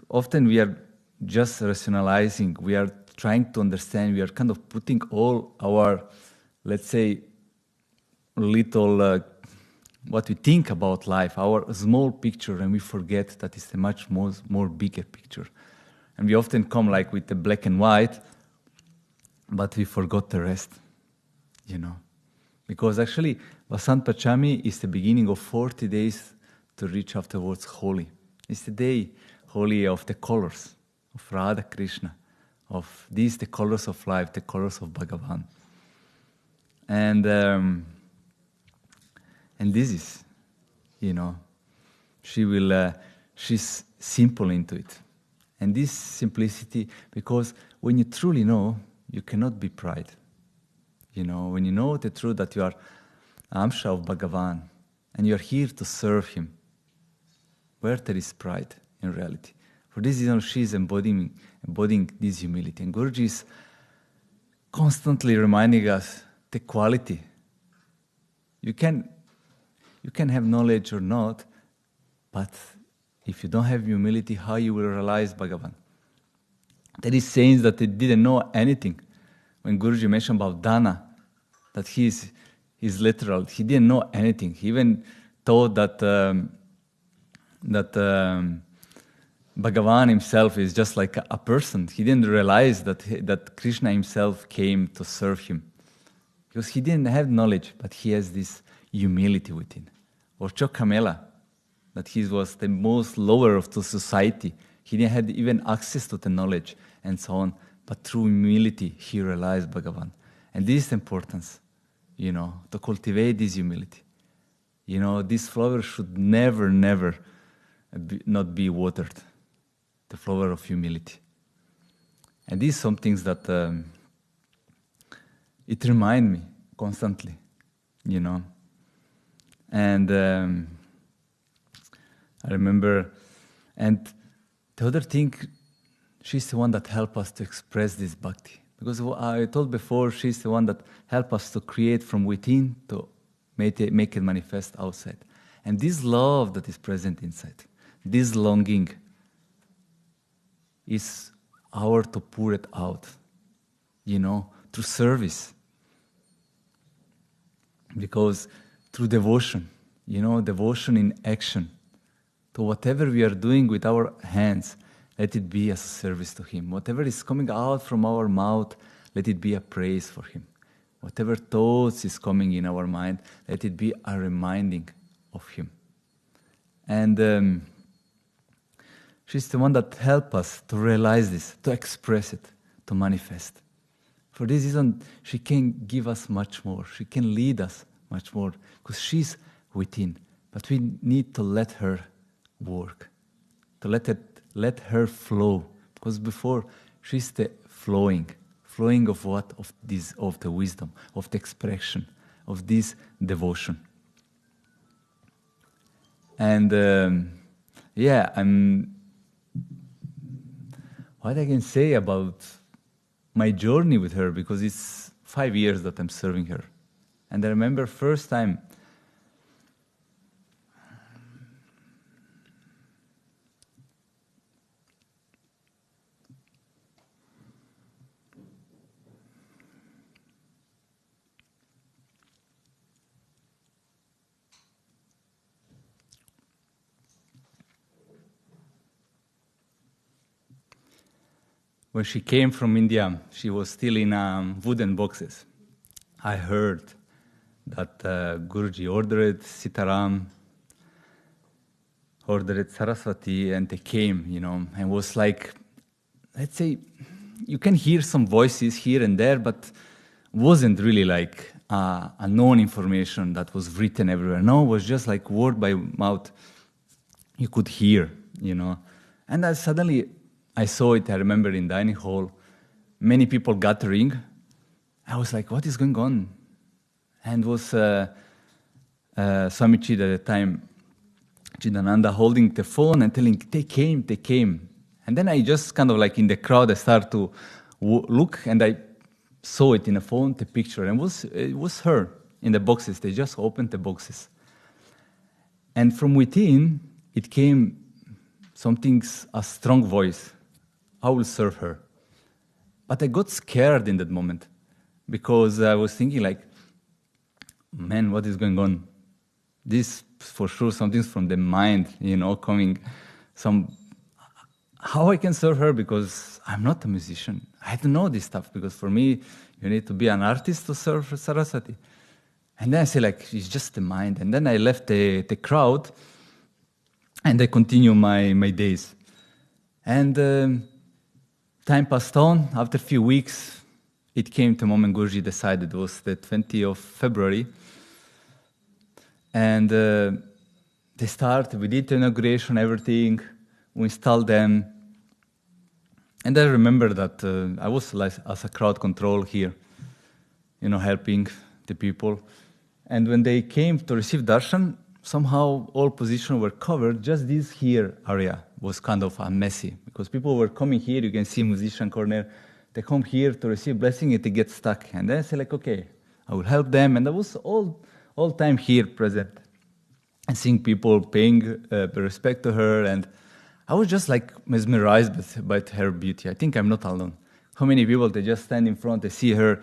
Speaker 2: often we are just rationalizing, we are trying to understand, we are kind of putting all our, let's say, little, what we think about life, our small picture, and we forget that it's a much more bigger picture. And we often come like with the black and white, but we forgot the rest, Because actually, Vasant Pachami is the beginning of 40 days to reach afterwards holy. It's the day holy of the colors, of Radha Krishna, of these, the colors of life, the colors of Bhagavan. And this is, she's simple into it. And this simplicity, because when you truly know, you cannot be pride. When you know the truth that you are Amsha of Bhagavan, and you are here to serve him, where there is pride in reality? For this reason, she is embodying this humility. And Guruji is constantly reminding us the quality. You can have knowledge or not, but if you don't have humility, how you will realize Bhagavan? There is sayings that they didn't know anything. When Guruji mentioned about Dana, that he's literal, he didn't know anything. He even thought that Bhagavan himself is just like a person. He didn't realize that Krishna himself came to serve him. Because he didn't have knowledge, but he has this humility within. Or Chokamela, that he was the most lower of the society. He didn't have even access to the knowledge and so on. But through humility, he realized Bhagavan. And this is the importance, to cultivate this humility. This flower should never not be watered. The flower of humility. And these are some things that it reminds me constantly, And I remember, and the other thing, she's the one that helped us to express this bhakti. Because I told before, she's the one that helped us to create from within to make it manifest outside. And this love that is present inside, this longing, is our to pour it out, through service. Because through devotion, devotion in action, to whatever we are doing with our hands, let it be as a service to Him. Whatever is coming out from our mouth, let it be a praise for Him. Whatever thoughts is coming in our mind, let it be a reminding of Him. And she's the one that helps us to realize this, to express it, to manifest. For this reason, she can give us much more. She can lead us much more, because she's within. But we need to let her work, to let her flow. Because before, she's the flowing of what? Of the wisdom, of the expression, of this devotion. And what I can say about my journey with her, because it's 5 years that I'm serving her. And I remember first time, when she came from India, she was still in wooden boxes. I heard that Guruji ordered Sitaram, ordered Saraswati, and they came, and was like, let's say, you can hear some voices here and there, but wasn't really like a known information that was written everywhere. No, it was just like word by mouth. You could hear, And suddenly I saw it, I remember, in dining hall, many people gathering. I was like, what is going on? And it was Swamiji at the time, Chidananda, holding the phone and telling, they came. And then I just kind of like in the crowd, I started to look, and I saw it in the phone, the picture, and it was her in the boxes. They just opened the boxes. And from within, it came a strong voice. I will serve her. But I got scared in that moment, because I was thinking like, man, what is going on? This, for sure, something's from the mind, coming. How I can serve her, because I'm not a musician. I don't know this stuff, because for me, you need to be an artist to serve Saraswati. And then I say, like, it's just the mind. And then I left the crowd, and I continue my days. And time passed on. After a few weeks, it came to moment Guruji decided. It was the 20th of February. And they started, we did the inauguration, everything. We installed them. And I remember that I was like, as a crowd control here, helping the people. And when they came to receive Darshan, somehow all positions were covered. Just this here area was kind of messy because people were coming here. You can see musician corner. They come here to receive blessing and they get stuck. And then I say okay, I will help them. And I was all time here present and seeing people paying respect to her. And I was just mesmerized by her beauty. I think I'm not alone. How many people, they just stand in front, they see her.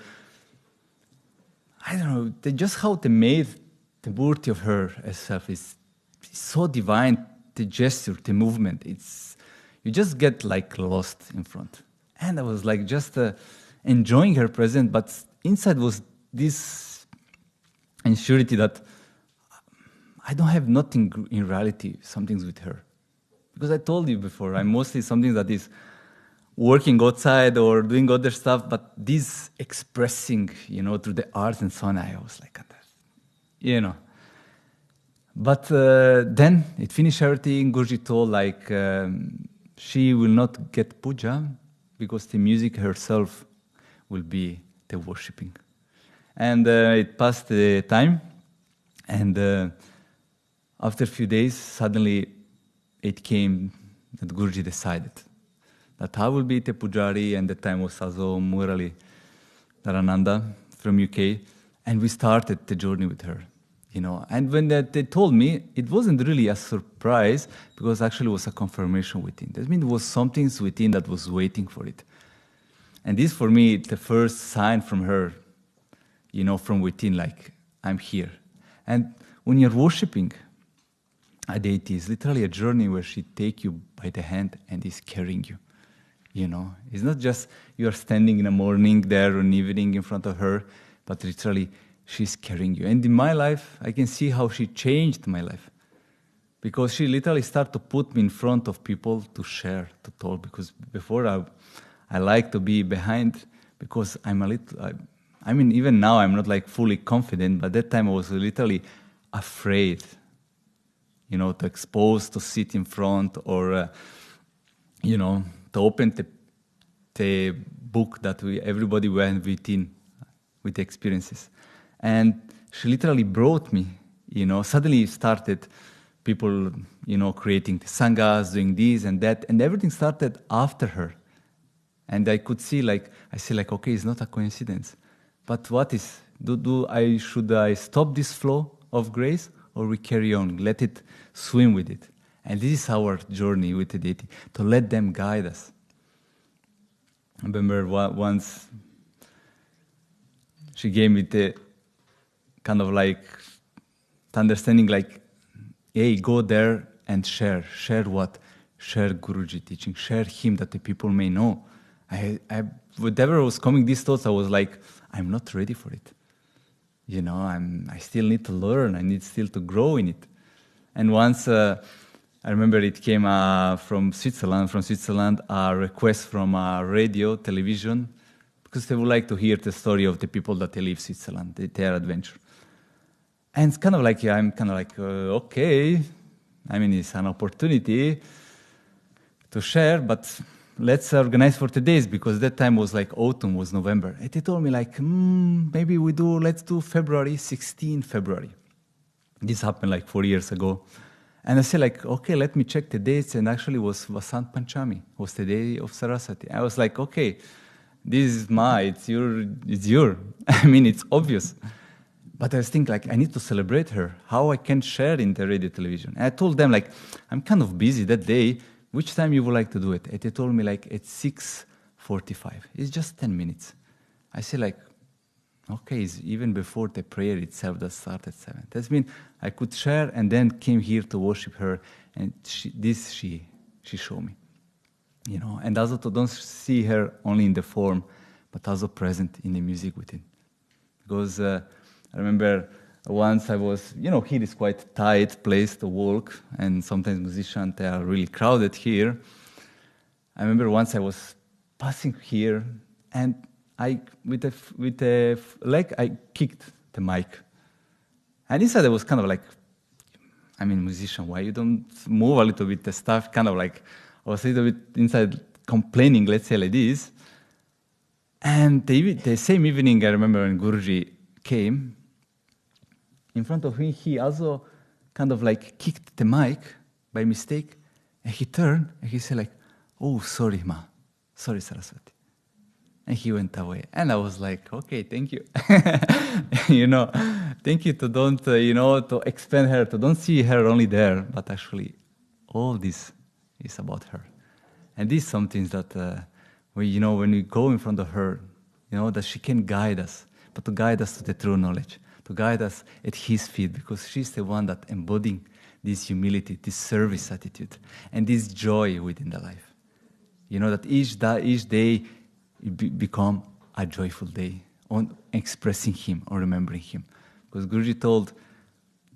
Speaker 2: I don't know, just how they made the beauty of her herself is so divine, the gesture, the movement. You just get lost in front. And I was just enjoying her presence, but inside was this insurity that I don't have nothing in reality, something's with her. Because I told you before, I'm mostly something that is working outside or doing other stuff, but this expressing, through the arts and so on, I was But then it finished everything. Guruji told she will not get puja because the music herself will be the worshipping. And it passed the time, and after a few days, suddenly it came that Guruji decided that I will be the pujari, and the time was also Murali Dharananda from UK, and we started the journey with her. And when they told me, it wasn't really a surprise because actually it was a confirmation within. That means it was something within that was waiting for it. And this for me, the first sign from her, from within, I'm here. And when you're worshipping a deity, it's literally a journey where she takes you by the hand and is carrying you. It's not just you are standing in the morning there or in the evening in front of her, but literally she's carrying you. And in my life, I can see how she changed my life. Because she literally started to put me in front of people to share, to talk. Because before I like to be behind because I'm a little, even now I'm not fully confident, but that time I was literally afraid, to expose, to sit in front or, to open the book that everybody went within with experiences. And she literally brought me, suddenly started people, creating the sanghas, doing this and that, and everything started after her. And I could see, okay, it's not a coincidence. But what is, should I stop this flow of grace or we carry on, let it swim with it? And this is our journey with the deity, to let them guide us. I remember once she gave me the kind of the understanding hey, go there and share. Share what? Share Guruji teaching. Share him that the people may know. Whatever was coming, these thoughts, I was I'm not ready for it. I still need to learn. I need still to grow in it. And once, I remember it came from Switzerland, a request from radio, television, because they would like to hear the story of the people that they leave Switzerland, their adventure. And it's kind of I'm kind of okay. It's an opportunity to share, but let's organize for the days, because that time was autumn, was November. And they told me maybe let's do February, 16 February. This happened 4 years ago. And I said okay, let me check the dates. And actually it was Vasant Panchami, was the day of Saraswati. I was okay, this is it's your. It's obvious. But I was thinking I need to celebrate her, how I can share in the radio television. And I told them I'm kind of busy that day. Which time you would like to do it? And they told me at 6:45. It's just 10 minutes. I said okay, it's even before the prayer itself that started at 7. That means I could share and then came here to worship her. And she showed me. And also to don't see her only in the form, but also present in the music within. Because I remember once I was, here is quite a tight place to walk, and sometimes musicians, they are really crowded here. I remember once I was passing here, and with a leg, I kicked the mic. And inside I was kind of like, I mean, musician, why you don't move a little bit the stuff? Kind of like, I was a little bit inside complaining, let's say like this. And the same evening, I remember when Guruji came, in front of me, he also kind of like kicked the mic by mistake, and he turned and he said like, "Oh, sorry, ma. Sorry, Saraswati." And he went away. And I was like, okay, thank you. Thank you to don't, to expand her, to don't see her only there, but actually all this is about her. And this is something that, when we go in front of her, that she can guide us, but to guide us to the true knowledge, to guide us at his feet, because she's the one that embodying this humility, this service attitude, and this joy within the life. That each day become a joyful day on expressing him or remembering him. Because Guruji told,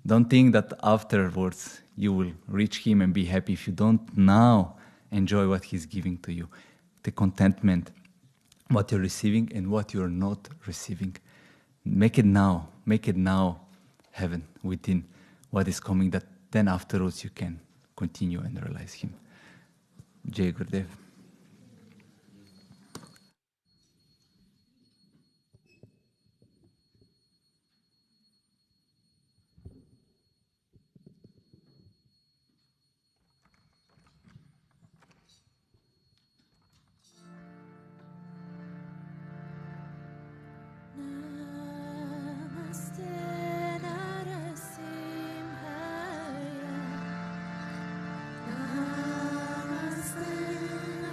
Speaker 2: don't think that afterwards you will reach him and be happy if you don't now enjoy what he's giving to you. The contentment, what you're receiving and what you're not receiving. Make it now heaven within what is coming, that then afterwards you can continue and realize him. Jai Gurudev.
Speaker 1: Namaste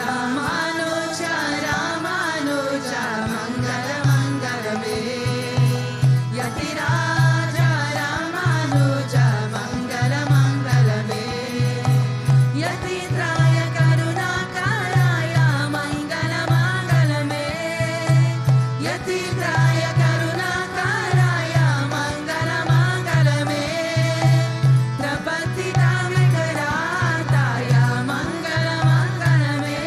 Speaker 1: Ramanuja, Ramanuja, Mangala Mangala me. Yatiraja, Ramanuja, Mangala Mangala me. Yatitraya Karunakaraya, Mangala Mangala me. Yatitraya Karunakaraya, Mangala Mangala me. Trapatita Vedarataya, Mangala Mangala me.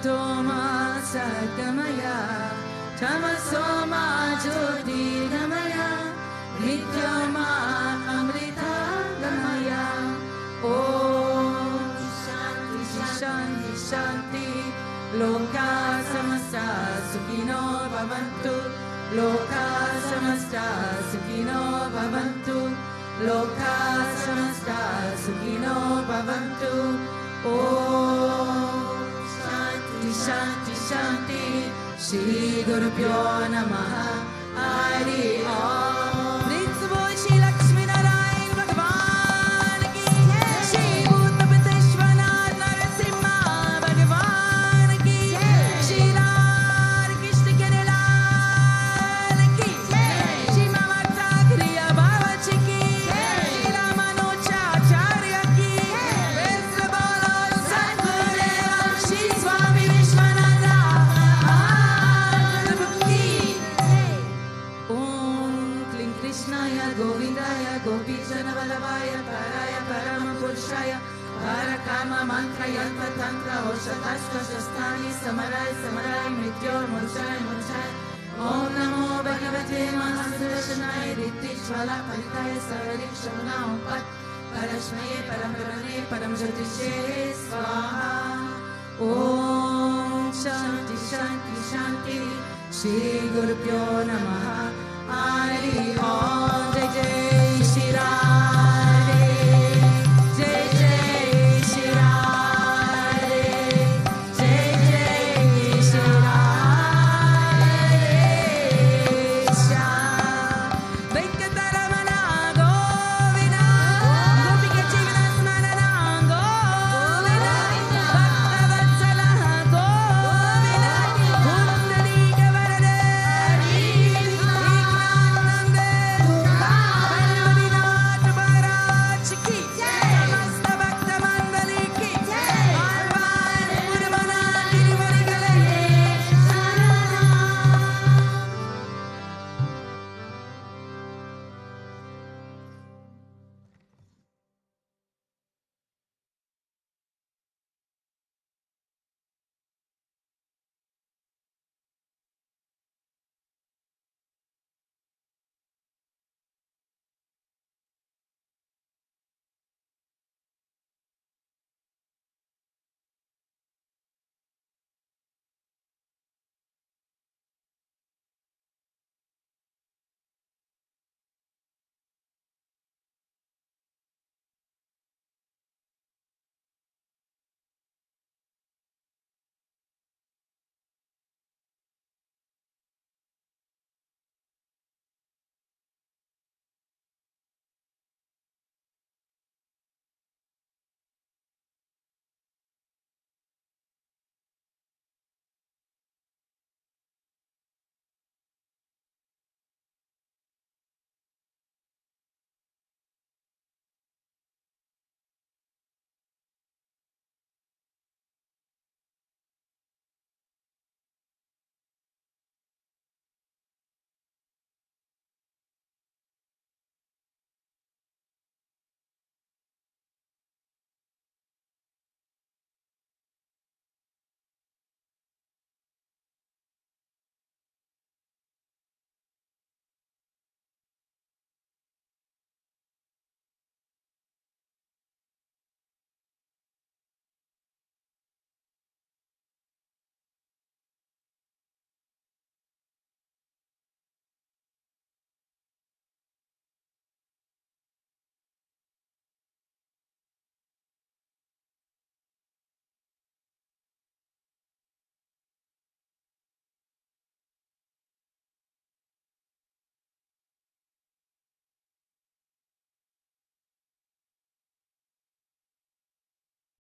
Speaker 1: Satoma Satgamaya Tamasoma Jyotirgamaya Nityama Amrita Gamaya Om Shanti Shanti Shanti Loka Samasta Sukhino Bhavantu Loka Samasta Sukhino Bhavantu Loka Samasta Sukhino Bhavantu Om Shanti Shanti Shanti Shri Guru Pyo Namaha Hari Om Nitya Boy Shri Lakshmi Narayan Bhagavan Ki Shri Bhutabhrteshwarnath Narasimha Bhagavan Ki Shri Radha Krishna Lal Ki Shri Mamata Kriya Bhavachi Ki Shri Ramanuja Acharya Ki Vishnu Bolo Sadgurudeva Sri Swami Vishwananda Bhakti Om Klim Krishnaya Govindaya Gopijana Vallabhaya Paraya Paramapurushaya Parakama Mantra Yantra Tantra Oshadashta Shastani Samarai Samarai Mrityor Murchai Murchai Om Namo Bhagavate Mahasudashanaya Rittishvala Paritaya Sararik Shamuna Ompat Parashmaye Paramparane Paramjyotishe Swaha Om Shanti Shanti Shanti Shri Guru Pyo Namaha Hari Om Jai Jai